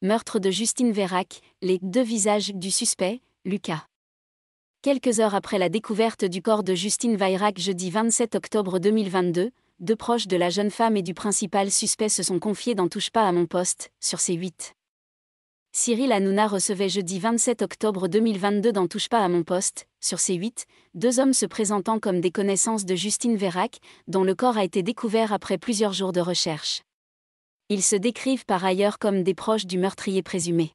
Meurtre de Justine Vayrac, les deux visages du suspect, Lucas. Quelques heures après la découverte du corps de Justine Vayrac jeudi 27 octobre 2022, deux proches de la jeune femme et du principal suspect se sont confiés dans Touche pas à mon poste, sur C8. Cyril Hanouna recevait jeudi 27 octobre 2022 dans Touche pas à mon poste, sur C8, deux hommes se présentant comme des connaissances de Justine Vayrac, dont le corps a été découvert après plusieurs jours de recherche. Ils se décrivent par ailleurs comme des proches du meurtrier présumé.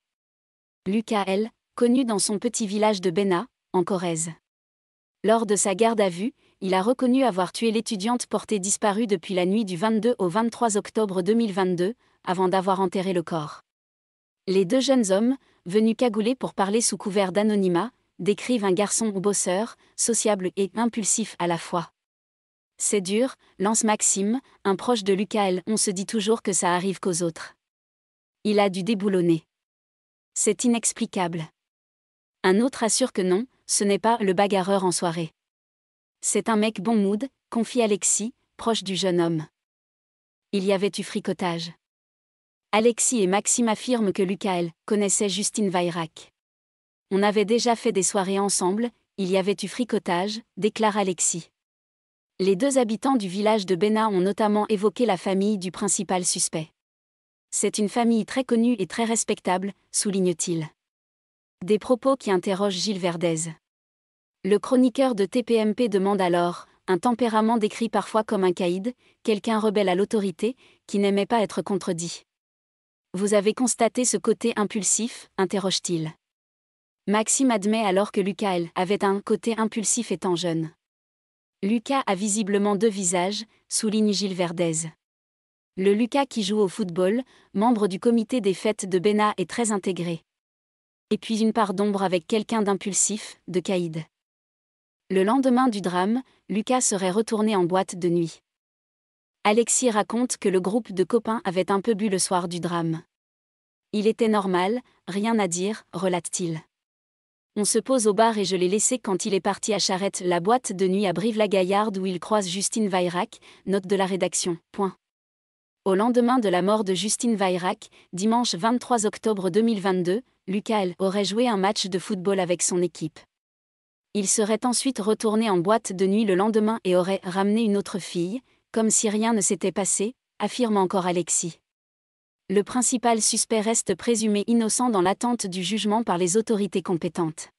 Lucas L., connu dans son petit village de Bénat, en Corrèze. Lors de sa garde à vue, il a reconnu avoir tué l'étudiante portée disparue depuis la nuit du 22 au 23 octobre 2022, avant d'avoir enterré le corps. Les deux jeunes hommes, venus cagoulés pour parler sous couvert d'anonymat, décrivent un garçon bosseur, sociable et impulsif à la fois. C'est dur, lance Maxime, un proche de Lucas L. On se dit toujours que ça arrive qu'aux autres. Il a dû déboulonner. C'est inexplicable. Un autre assure que non, ce n'est pas le bagarreur en soirée. C'est un mec bon mood, confie Alexis, proche du jeune homme. Il y avait eu fricotage. Alexis et Maxime affirment que Lucas L. connaissait Justine Vayrac. On avait déjà fait des soirées ensemble, il y avait eu fricotage, déclare Alexis. Les deux habitants du village de Bénat ont notamment évoqué la famille du principal suspect. C'est une famille très connue et très respectable, souligne-t-il. Des propos qui interrogent Gilles Verdez. Le chroniqueur de TPMP demande alors, un tempérament décrit parfois comme un caïd, quelqu'un rebelle à l'autorité, qui n'aimait pas être contredit. Vous avez constaté ce côté impulsif, interroge-t-il. Maxime admet alors que Lucas L. avait un côté impulsif étant jeune. Lucas a visiblement deux visages, souligne Gilles Verdez. Le Lucas qui joue au football, membre du comité des fêtes de Bénat est très intégré. Et puis une part d'ombre avec quelqu'un d'impulsif, de caïd. Le lendemain du drame, Lucas serait retourné en boîte de nuit. Alexis raconte que le groupe de copains avait un peu bu le soir du drame. Il était normal, rien à dire, relate-t-il. On se pose au bar et je l'ai laissé quand il est parti à Charette, la boîte de nuit à Brive-la-Gaillarde où il croise Justine Vayrac, note de la rédaction. Au lendemain de la mort de Justine Vayrac, dimanche 23 octobre 2022, Lucas L. aurait joué un match de football avec son équipe. Il serait ensuite retourné en boîte de nuit le lendemain et aurait ramené une autre fille, comme si rien ne s'était passé, affirme encore Alexis. Le principal suspect reste présumé innocent dans l'attente du jugement par les autorités compétentes.